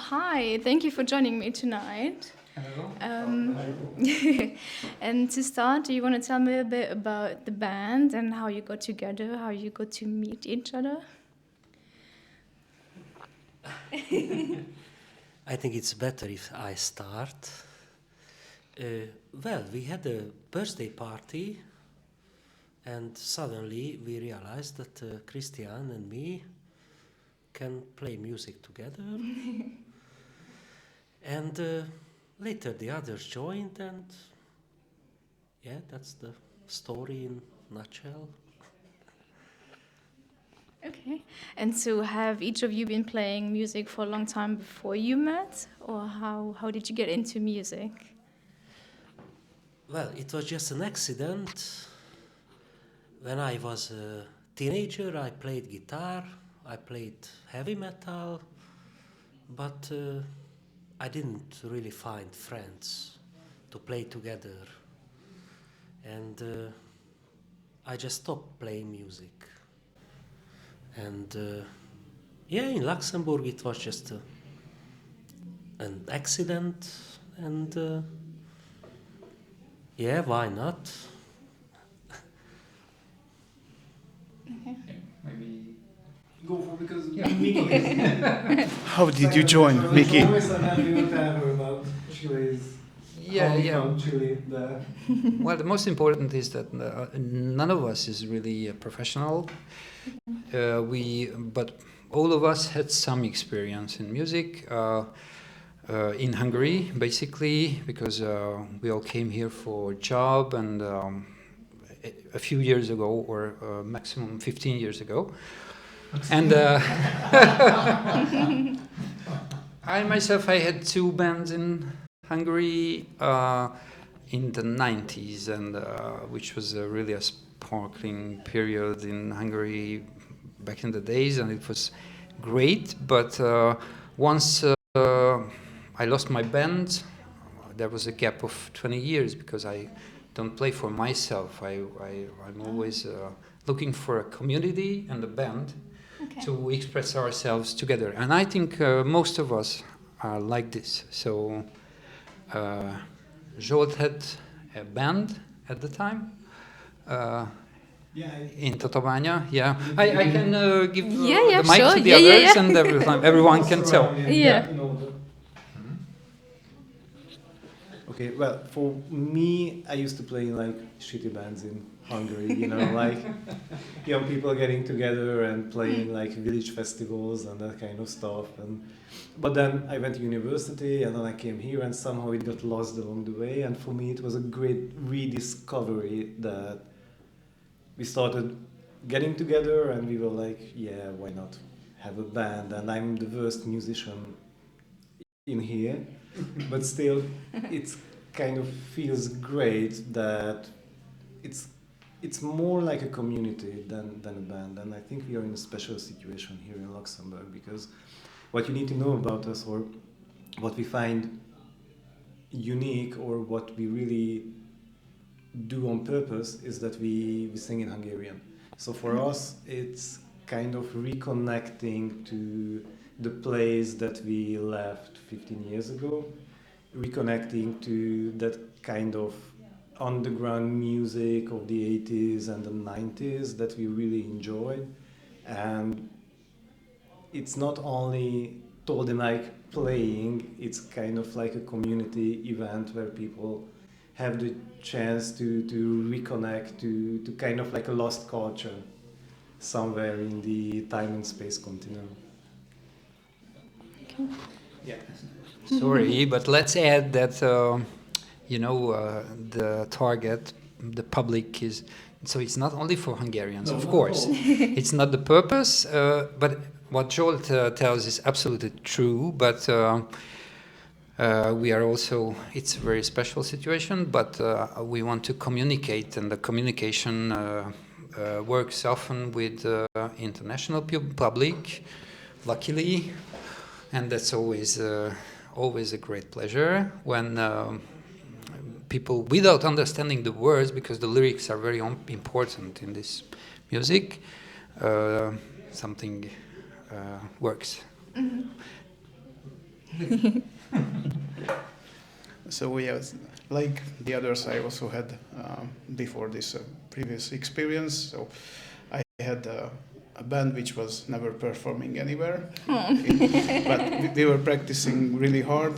hi, thank you for joining me tonight. Hello. And to start, do you want to tell me a bit about the band and how you got together, how you got to meet each other? I think it's better if I start. Well, we had a birthday party, and suddenly we realized that Christian and me can play music together. And later the others joined, and yeah, that's the story in a nutshell. Okay. And so have each of you been playing music for a long time before you met? Or how did you get into music? Well, it was just an accident. When I was a teenager, I played guitar, I played heavy metal, but I didn't really find friends to play together. And I just stopped playing music. And yeah, in Luxembourg it was just an accident, and yeah, why not? Maybe. Go for because Yeah. Mickey is. How did you join, Mickey? Always sometimes we don't tell her about Chile is. How we found Chile there. Well, the most important is that none of us is really a professional. But all of us had some experience in music in Hungary, basically, because we all came here for a job, and a few years ago, or maximum 15 years ago, and I myself, I had two bands in Hungary in the 90s, and which was really a sparkling period in Hungary back in the days, and it was great. But once I lost my band, there was a gap of 20 years because I don't play for myself. I'm always looking for a community and a band to express ourselves together. And I think most of us are like this. So Zsolt had a band at the time. In Tatabánya, yeah. I can give the mic to the others, and everyone can tell. Yeah. Okay, well, for me, I used to play in like shitty bands in Hungary, you know, like young people getting together and playing like village festivals and that kind of stuff. But then I went to university, and then I came here, and somehow it got lost along the way. And for me, it was a great rediscovery that we started getting together, and we were like, yeah, why not have a band? And I'm the worst musician in here, but still it's kind of feels great that it's more like a community than a band. And I think we are in a special situation here in Luxembourg, because what you need to know about us, or what we find unique, or what we really do on purpose, is that we sing in Hungarian. So for us it's kind of reconnecting to the place that we left 15 years ago, reconnecting to that kind of underground music of the 80s and the 90s that we really enjoyed. And it's not only Toldi Mike playing, it's kind of like a community event where people have the chance to reconnect to kind of like a lost culture somewhere in the time and space continuum. Yeah. Sorry, but let's add that the target, the public is. So it's not only for Hungarians, of course. It's not the purpose, but what Zsolt tells is absolutely true. But we are also. It's a very special situation, but we want to communicate, and the communication works often with international public. Luckily. And that's always a great pleasure when people, without understanding the words, because the lyrics are very important in this music, something works. Mm-hmm. So yes, like the others, I also had before this previous experience. So I had a band which was never performing anywhere, but we were practicing really hard.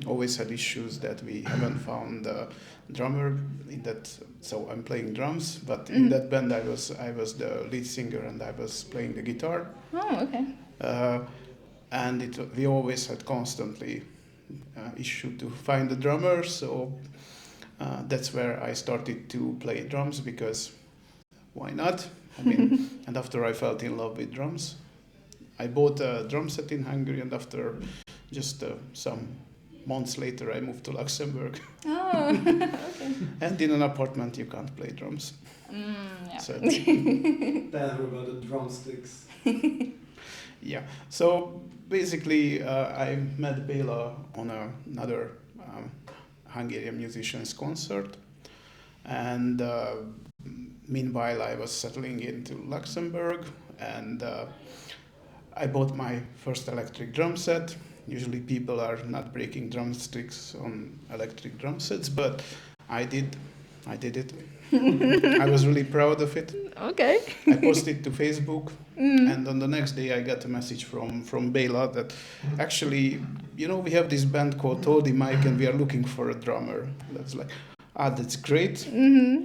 Always had issues that we haven't found a drummer in that. So I'm playing drums, but in that band I was the lead singer and I was playing the guitar. Oh, okay. And we always had constantly issue to find a drummer, so that's where I started to play drums, because why not? I mean, and after I fell in love with drums, I bought a drum set in Hungary, and after just some months later I moved to Luxembourg. Oh, okay. And in an apartment you can't play drums. Yeah. So, Tell her about the drumsticks. yeah, so basically I met Béla on another Hungarian musicians concert, and meanwhile I was settling into Luxembourg, and I bought my first electric drum set. Usually people are not breaking drumsticks on electric drum sets, but I did it. I was really proud of it. Okay. I posted to Facebook, and on the next day I got a message from Baylor that actually, we have this band called Toldi Mike and we are looking for a drummer. That's like, that's great,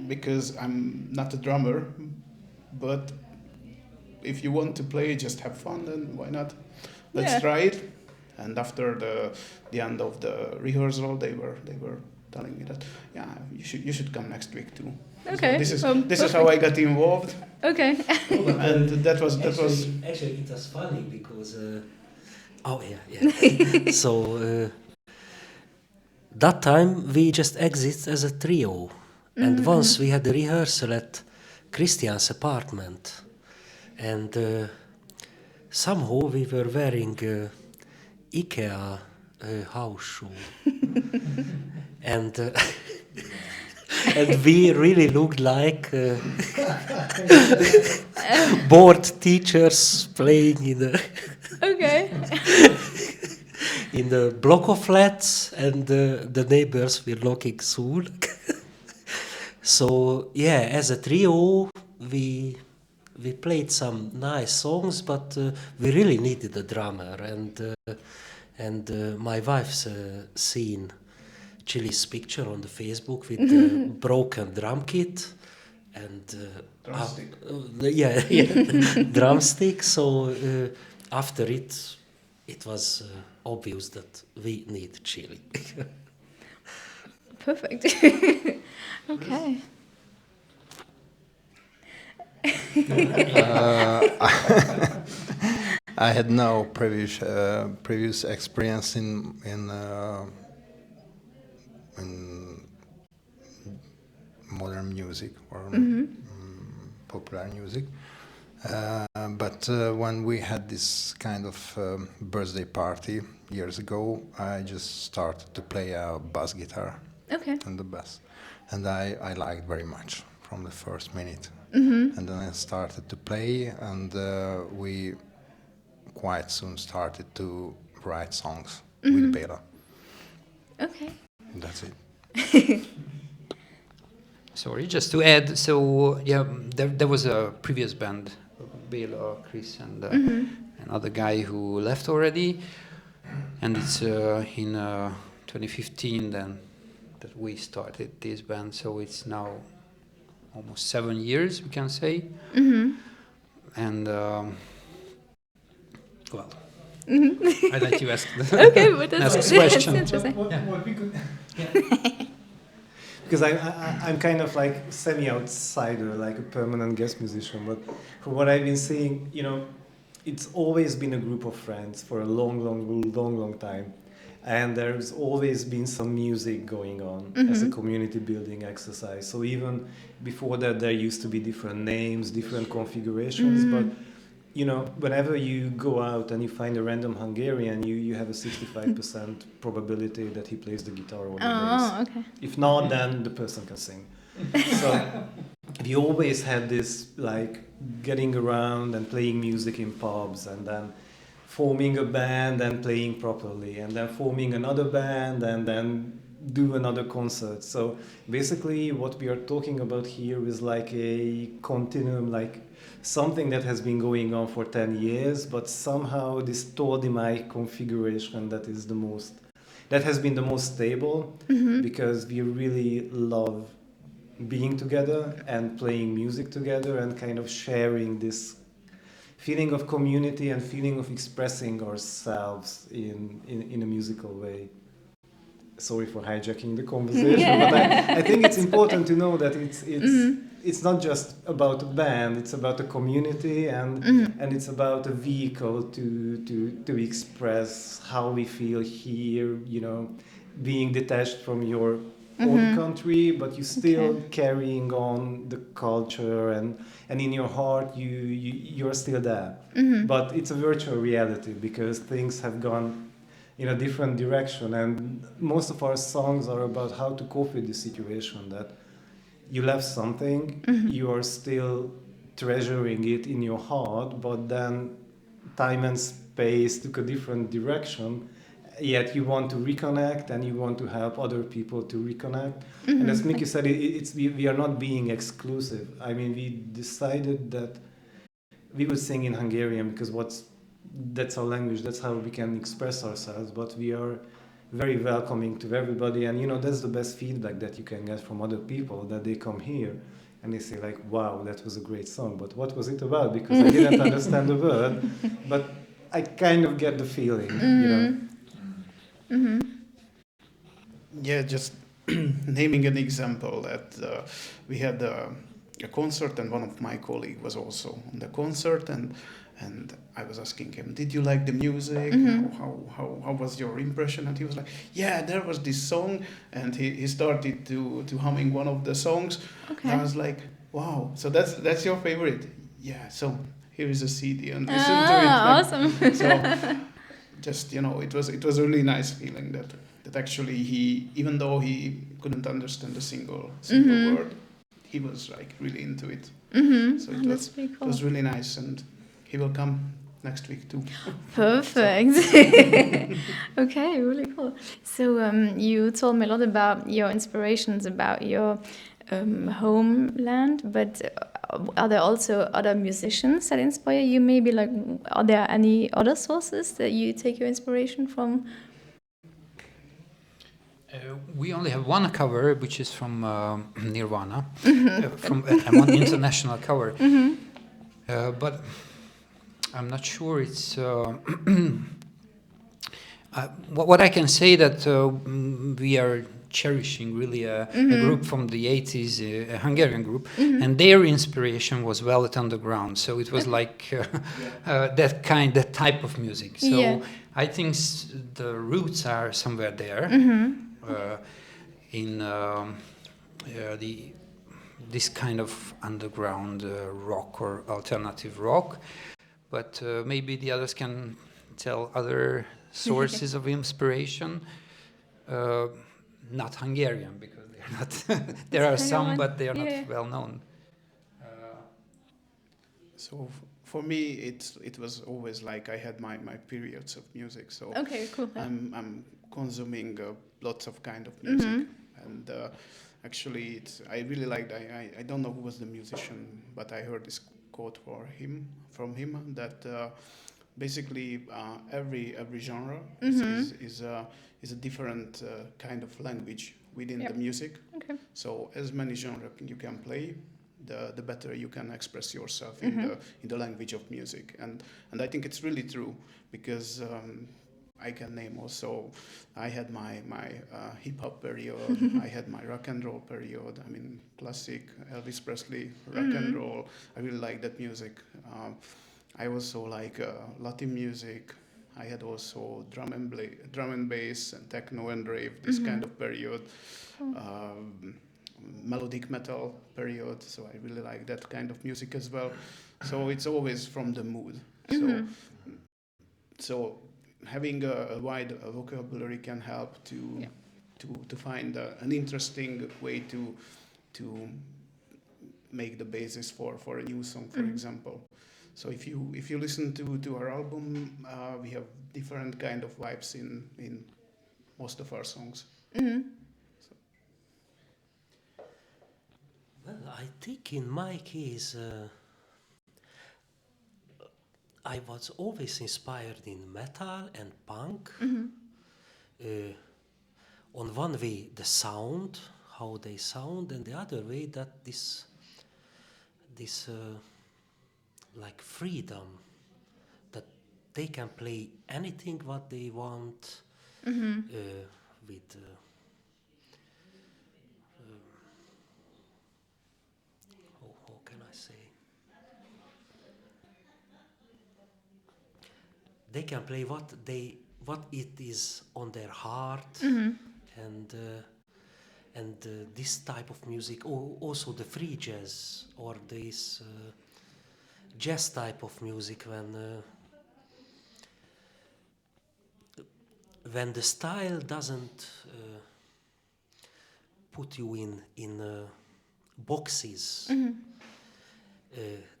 because I'm not a drummer, but if you want to play, just have fun, then why not? Let's try it. And after the end of the rehearsal, they were telling me that, you should come next week too. Okay. So this is how I got involved. Okay. And that was Actually, it was funny because so that time we just exist as a trio, and once we had the rehearsal at Christian's apartment, and somehow we were wearing IKEA house shoe, and and we really looked like bored teachers playing in the Okay. in the block of flats, and the neighbors were looking soon. So as a trio we played some nice songs, but we really needed a drummer, and my wife's seen Chili's picture on the Facebook with the broken drum kit and drumstick. Drumstick. So after it was obvious that we need Chili. Perfect. Okay. I had no previous experience in modern music or popular music, but when we had this kind of birthday party years ago, I just started to play a bass guitar. Okay. And the bass, and I liked very much from the first minute. And then I started to play, and we quite soon started to write songs with Bela. Okay. That's it. Sorry, just to add, so there was a previous band, Baylor, Chris, and another guy who left already, and it's in 2015 then that we started this band. So it's now almost 7 years, we can say, and well, I let you ask the Okay, but that's next question. interesting. What we could... Because I'm kind of like semi-outsider, like a permanent guest musician, but from what I've been seeing, it's always been a group of friends for a long time. And there's always been some music going on as a community building exercise. So even before that, there used to be different names, different configurations, but whenever you go out and you find a random Hungarian, you have a 65% probability that he plays the guitar or the bass. Okay. If not, then the person can sing. So we always had this like getting around and playing music in pubs, and then forming a band and playing properly, and then forming another band and then do another concert. So basically what we are talking about here is like a continuum, like something that has been going on for 10 years, but somehow this Toldi Mike configuration that has been the most stable, because we really love being together and playing music together and kind of sharing this feeling of community and feeling of expressing ourselves in a musical way. Sorry for hijacking the conversation, but I think it's important to know that it's not just about a band, it's about a community, and it's about a vehicle to express how we feel here, you know, being detached from your own country, but you still carrying on the culture, and in your heart you're still there. But it's a virtual reality because things have gone in a different direction, and most of our songs are about how to cope with the situation, that you left something, you are still treasuring it in your heart, but then time and space took a different direction, yet you want to reconnect and you want to help other people to reconnect. And as Mickey said, we are not being exclusive. I mean, we decided that we would sing in Hungarian because that's our language, that's how we can express ourselves, but we are very welcoming to everybody, and you know, that's the best feedback that you can get from other people, that they come here and they say like, wow, that was a great song, but what was it about? Because I didn't understand the word, but I kind of get the feeling, you know. Yeah, just naming an example that we had a concert, and one of my colleagues was also on the concert, and I was asking him, did you like the music? How was your impression? And he was like, yeah, there was this song, and he started to humming one of the songs. Okay. And I was like, wow, so that's your favorite? Yeah, so here is a CD and listen to it. Awesome. So just, you know, it was a really nice feeling that actually he, even though he couldn't understand a single word, he was like really into it. So That's pretty it cool. was really nice, and he will come next week too. Perfect. Okay, really cool. So you told me a lot about your inspirations, about your homeland, but are there also other musicians that inspire you? Maybe like, are there any other sources that you take your inspiration from? We only have one cover, which is from Nirvana, from one international cover. But I'm not sure it's. What I can say that we are cherishing really a group from the 80s, a Hungarian group, and their inspiration was Velvet Underground. So it was like that type of music. So I think the roots are somewhere there. In this kind of underground rock or alternative rock, but maybe the others can tell other sources of inspiration. Not Hungarian, because they're not. There are some, but they are not well known. So for me, it was always like I had my periods of music. So Okay, cool. I'm consuming lots of kind of music, and actually, I really liked. I don't know who was the musician, but I heard this quote from him that basically every genre is a different kind of language within the music. Okay. So as many genres you can play, the better you can express yourself in the language of music, and I think it's really true, because I can name also, I had my hip hop period, I had my rock and roll period. I mean, classic Elvis Presley, rock and roll. I really like that music. I also like Latin music. I had also drum and bass and techno and rave, this kind of period. Melodic metal period, so I really like that kind of music as well. So it's always from the mood. So having a wide vocabulary can help to find an interesting way to make the basis for a new song, for example. So if you listen to our album, we have different kind of vibes in most of our songs. Well, I think in my case, I was always inspired in metal and punk. On one way, the sound, how they sound, and the other way that this like freedom, that they can play anything what they want with. How can I say? They can play what it is on their heart, and this type of music, or also the free jazz, or this jazz type of music, when the style doesn't put you in boxes.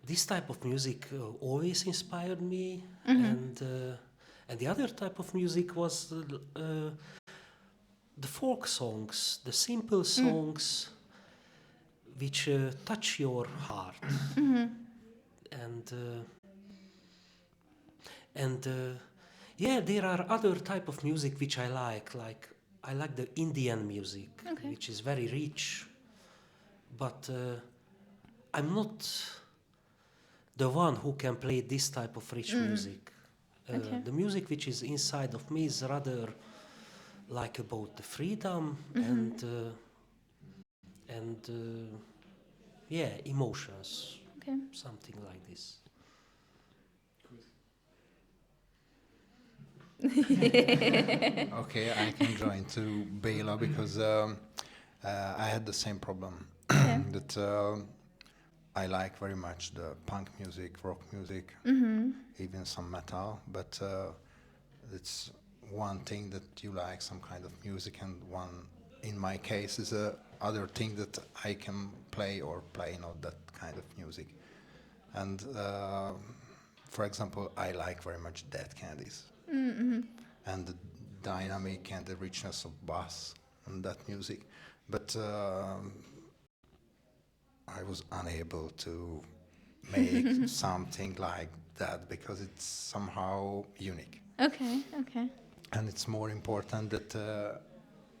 This type of music always inspired me, and the other type of music was the folk songs, the simple songs which touch your heart, and yeah, there are other type of music which I like I like the Indian music, which is very rich, but I'm not the one who can play this type of rich music. The music which is inside of me is rather like about the freedom and yeah, emotions, something like this. Okay, I can join to Baylor because I had the same problem that I like very much the punk music, rock music, even some metal, but it's one thing that you like some kind of music, and one, in my case, is a other thing that I can play or play not that kind of music. And for example, I like very much Dead Candies and the dynamic and the richness of bass and that music, but I was unable to make something like that because it's somehow unique. Okay. And it's more important that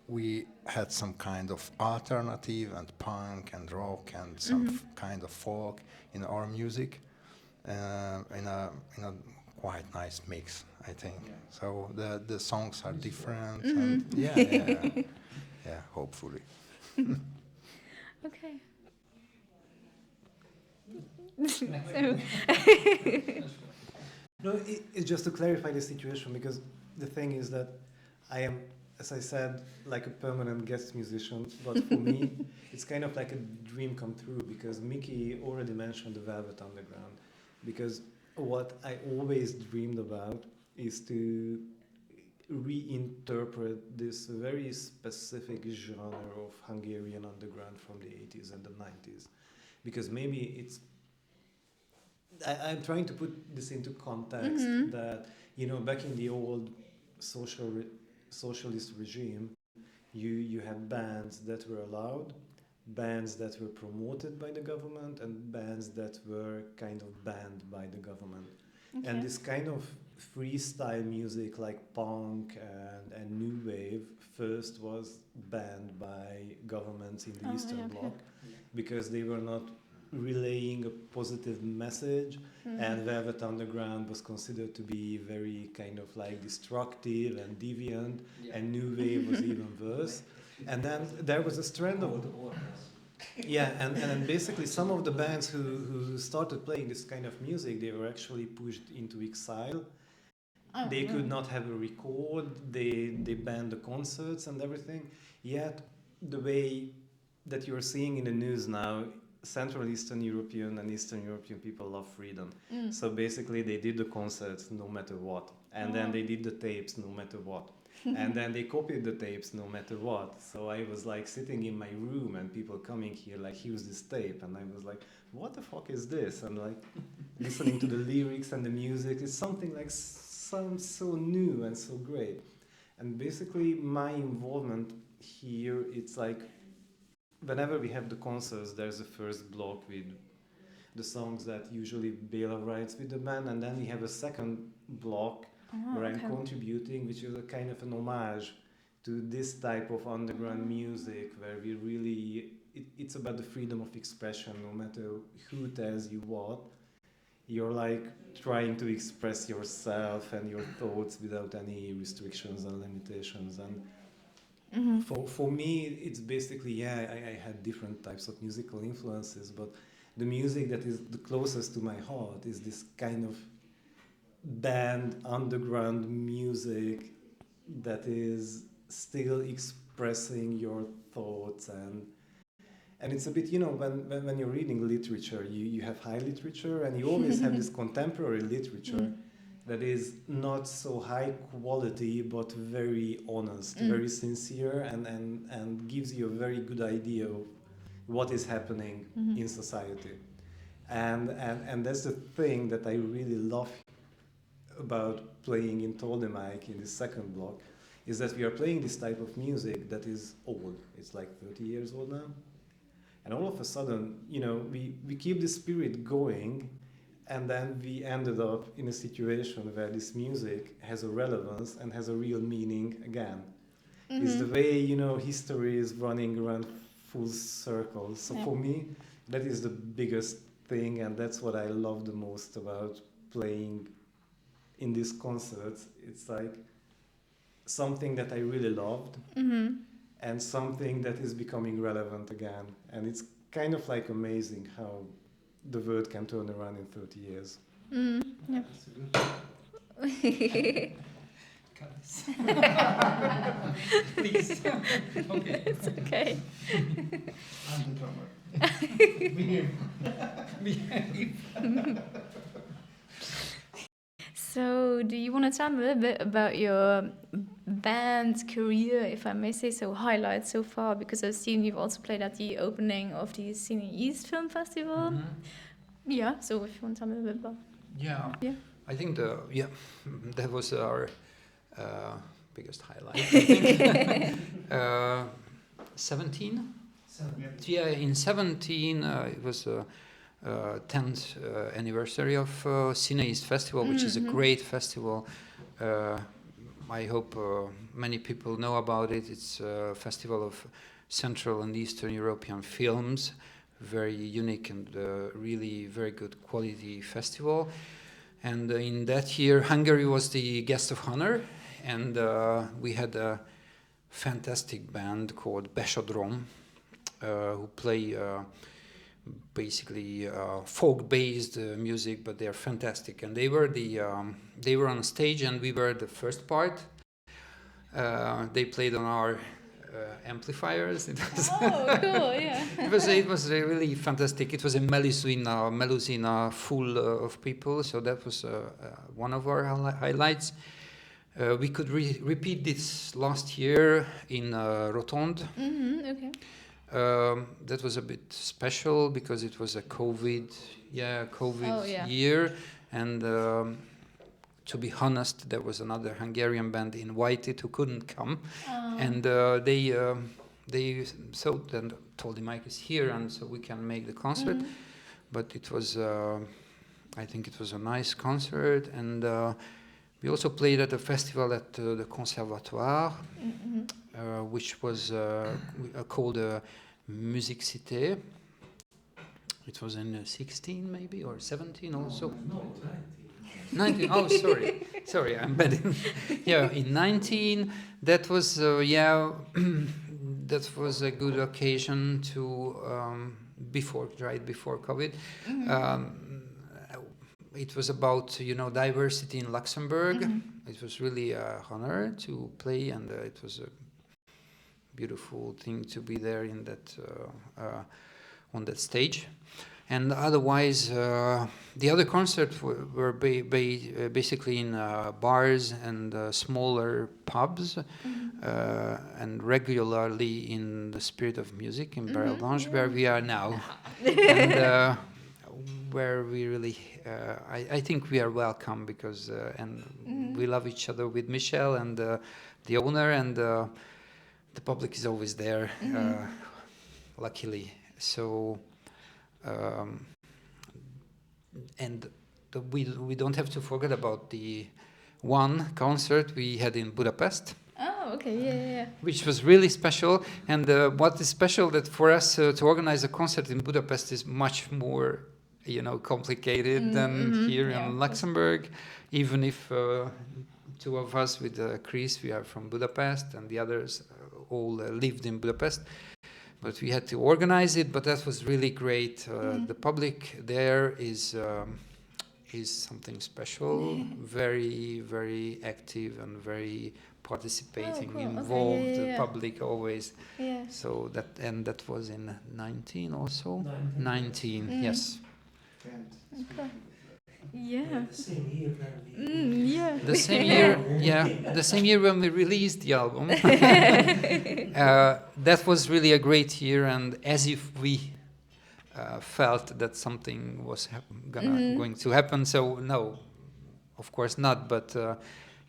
we had some kind of alternative and punk and rock and some kind of folk in our music, in a quite nice mix, I think. So the songs are different, and yeah, hopefully. Okay. So No, it's just to clarify the situation, because the thing is that I am, as I said, like a permanent guest musician, but for me, it's kind of like a dream come true, because Mickey already mentioned the Velvet Underground, because what I always dreamed about is to reinterpret this very specific genre of Hungarian underground from the 80s and the 90s, because maybe it's I'm trying to put this into context that, back in the old socialist regime, you had bands that were allowed, bands that were promoted by the government, and bands that were kind of banned by the government. And this kind of freestyle music like punk and new wave first was banned by governments in the Eastern Bloc, because they were not relaying a positive message, and Velvet Underground was considered to be very kind of like destructive and deviant, and new wave was even worse. And then there was a strand of and basically some of the bands who started playing this kind of music, they were actually pushed into exile. They could not have a record, they banned the concerts and everything. Yet the way that you're seeing in the news now, Central Eastern European and Eastern European people love freedom. So basically they did the concerts no matter what, and then they did the tapes no matter what. And then they copied the tapes no matter what. So I was like sitting in my room and people coming here like, here's this tape. And I was like, what the fuck is this? And like listening to the lyrics and the music. It's something like sounds so new and so great. And basically my involvement here, it's like whenever we have the concerts, there's a first block with the songs that usually Baylor writes with the band, and then we have a second block where I'm contributing, which is a kind of an homage to this type of underground music, where we really, it's about the freedom of expression. No matter who tells you what, you're like trying to express yourself and your thoughts without any restrictions and limitations. And for me, it's basically, I had different types of musical influences, but the music that is the closest to my heart is this kind of band underground music that is still expressing your thoughts. And it's a bit, when you're reading literature, you have high literature and you always have this contemporary literature that is not so high quality but very honest, very sincere, and gives you a very good idea of what is happening in society. And that's the thing that I really love about playing in Toldi Mike in the second block, is that we are playing this type of music that is old. It's like 30 years old now. And all of a sudden, we keep the spirit going, and then we ended up in a situation where this music has a relevance and has a real meaning again. It's the way, history is running around full circle. So for me, that is the biggest thing, and that's what I love the most about playing in these concerts. It's like something that I really loved and something that is becoming relevant again. And it's kind of like amazing how the world can turn around in 30 years. Please. Okay. It's okay. I'm the drummer. Behave. So, do you want to tell me a little bit about your band career, if I may say so, highlights so far? Because I've seen you've also played at the opening of the Cine East Film Festival. Yeah, so if you want to tell me a little bit about. Yeah. I think that was our biggest highlight. I think 17. Yeah, in 17 it was 10th anniversary of Cine East Festival, which is a great festival. I hope many people know about it. It's a festival of Central and Eastern European films, very unique and really very good quality festival. And in that year, Hungary was the guest of honor, and we had a fantastic band called Besodrom, who play basically folk-based music, but they are fantastic. And they were on stage, and we were the first part. They played on our amplifiers. It was cool! Yeah. it was really fantastic. It was a Melusina full of people, so that was one of our highlights. We could repeat this last year in Rotonde. Okay. That was a bit special because it was a COVID year, and to be honest, there was another Hungarian band invited who couldn't come, and they thought that Toldi Mike is here, and so we can make the concert. But it was, I think it was a nice concert, and we also played at a festival at the Conservatoire, which was called Musique Cité. It was in 16 maybe, or 17 also. No, 19. Oh, sorry, I'm bad. In 19, that was that was a good occasion to right before COVID. It was about diversity in Luxembourg. It was really an honor to play, and it was a beautiful thing to be there in that on that stage. And otherwise, the other concerts were basically in bars and smaller pubs, and regularly in the Spirit of Music in Barrel Blanche, where we are now, and where we really, I think we are welcome because, and we love each other with Michel and the owner, and the public is always there, luckily. So. And we don't have to forget about the one concert we had in Budapest. Oh, okay, yeah. Which was really special. And what is special that for us to organize a concert in Budapest is much more, complicated than here in Luxembourg. Even if two of us with Chris, we are from Budapest, and the others all lived in Budapest. But we had to organize it, but that was really great. The public there is something special, very, very active and very participating, cool. involved. Okay, The public always. Yeah. So that was in 19 also. 19, yes. Okay. Yeah. The same year when we Yeah. The same year, the same year when we released the album. That was really a great year, and as if we felt that something was going to happen. So no, of course not. But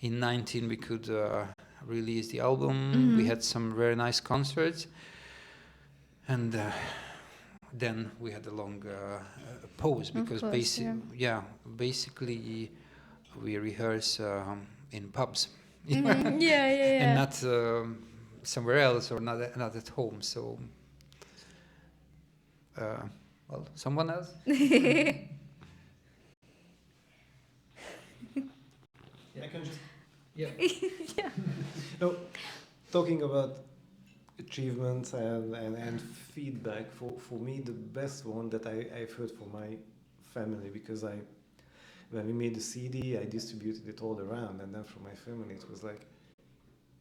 in 19 we could release the album. We had some very nice concerts, and then we had a long pause because basically we rehearse in pubs, and not somewhere else or not at home. So, well, someone else. I can just. Yeah. No, talking about achievements and feedback, for me the best one that I've heard from my family, because when we made the CD I distributed it all around, and then from my family it was like,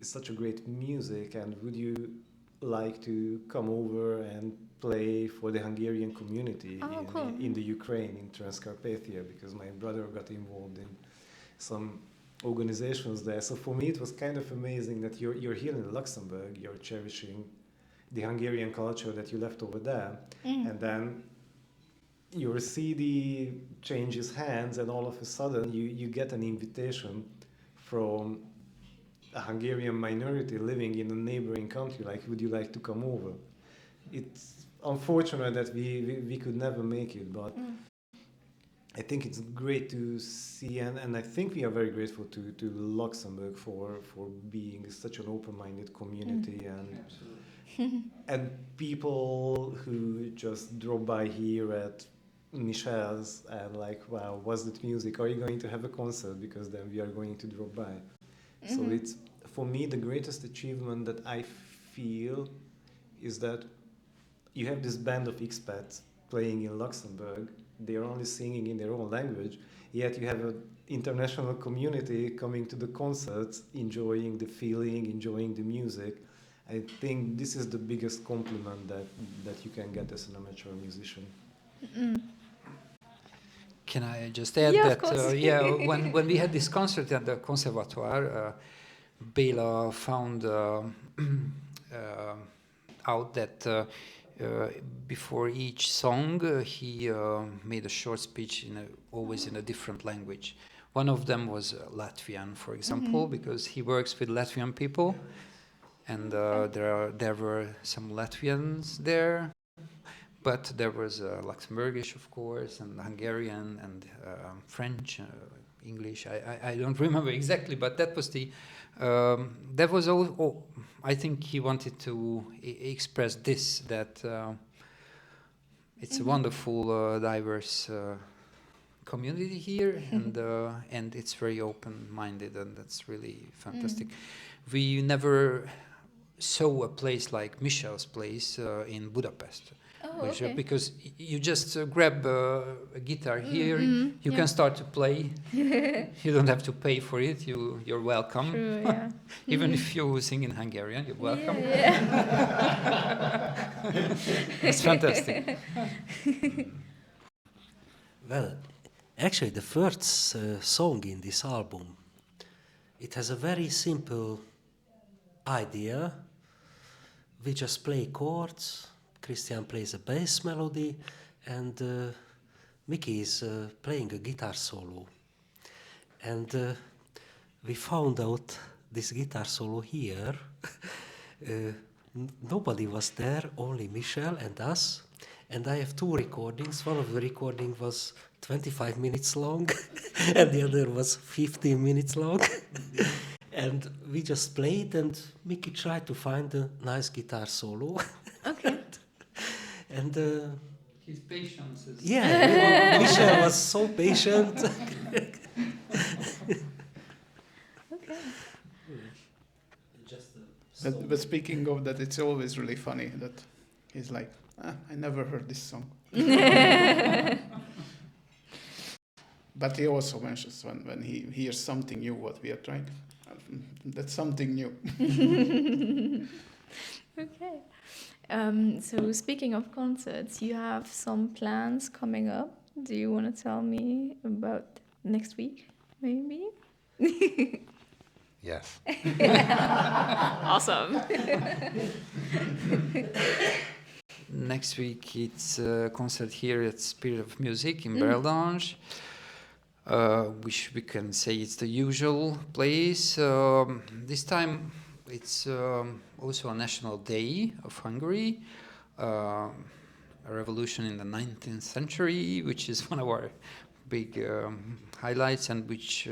it's such a great music, and would you like to come over and play for the Hungarian community in the Ukraine, in Transcarpathia, because my brother got involved in some organizations there. So for me it was kind of amazing that you're here in Luxembourg, you're cherishing the Hungarian culture that you left over there, and then your CD changes hands, and all of a sudden you get an invitation from a Hungarian minority living in a neighboring country, like, would you like to come over? It's unfortunate that we could never make it, but I think it's great to see, and I think we are very grateful to Luxembourg for being such an open-minded community, and people who just drop by here at Michel's and like, wow, what's that music? Are you going to have a concert? Because then we are going to drop by. So it's, for me, the greatest achievement that I feel is that you have this band of expats playing in Luxembourg. They're only singing in their own language, yet you have an international community coming to the concerts, enjoying the feeling, enjoying the music. I think this is the biggest compliment that you can get as an amateur musician. Can I just add when we had this concert at the Conservatoire, Baylor found out that before each song he made a short speech always in a different language. One of them was Latvian, for example, because he works with Latvian people, and there were some Latvians there. But there was Luxembourgish, of course, and Hungarian, and French, English. I don't remember exactly, but that was that was all. I think he wanted to express this, that it's a wonderful, diverse community here, and it's very open-minded, and that's really fantastic. We never saw a place like Michel's place in Budapest. Because you just grab a guitar here, you can start to play. You don't have to pay for it. You're welcome. True, yeah. Even if you sing in Hungarian, you're welcome. It's fantastic. Well, actually, the first song in this album, it has a very simple idea. We just play chords, Christian plays a bass melody, and Mickey is playing a guitar solo. And we found out this guitar solo here. Nobody was there, only Michel and us. And I have two recordings. One of the recordings was 25 minutes long, and the other was 15 minutes long. And we just played, and Mickey tried to find a nice guitar solo. Okay. And His patience is... yeah, Michel was so patient. Okay. But speaking of that, it's always really funny that he's like, I never heard this song. But he also mentions when he hears something new, what we are trying. That's something new. Okay. So speaking of concerts, you have some plans coming up. Do you want to tell me about next week, maybe? Yes. Awesome. Next week it's a concert here at Spirit of Music in Berlange, which we can say it's the usual place. This time it's also a national day of Hungary, a revolution in the 19th century, which is one of our big highlights, and which,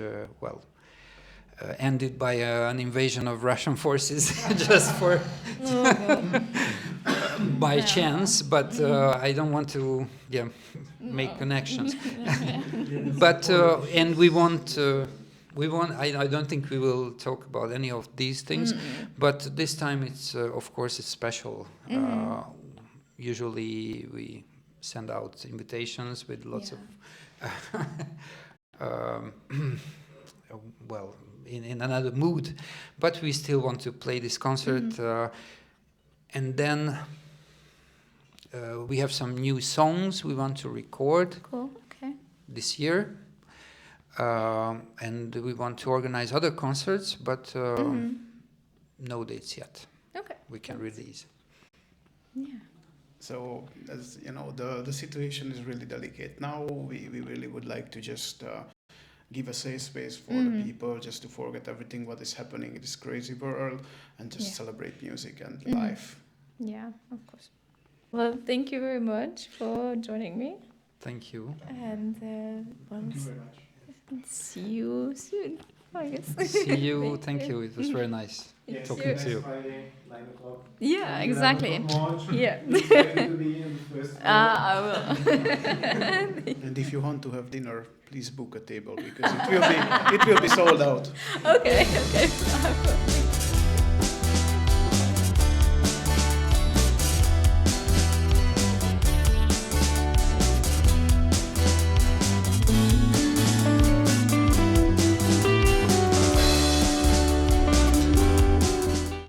ended by an invasion of Russian forces just for by chance, but I don't want to make connections. But and we want I don't think we will talk about any of these things, but this time it's of course it's special. Usually we send out invitations with lots of in another mood, but we still want to play this concert. And then we have some new songs we want to record this year, and we want to organize other concerts, but no dates yet. Okay. We can release. Yeah. So, as you know, the situation is really delicate now. We really would like to just give a safe space for the people, just to forget everything what is happening in this crazy world, and just celebrate music and life. Yeah, of course. Well, thank you very much for joining me. Thank you. And Thank you very much. see you soon, I guess. See you. Thank you. It was very nice Yes, talking to you. Friday, 9 o'clock. Yeah, exactly. 11th of March. Yeah. It's ready to be in the first floor. I will. And if you want to have dinner, please book a table, because it will be sold out. Okay.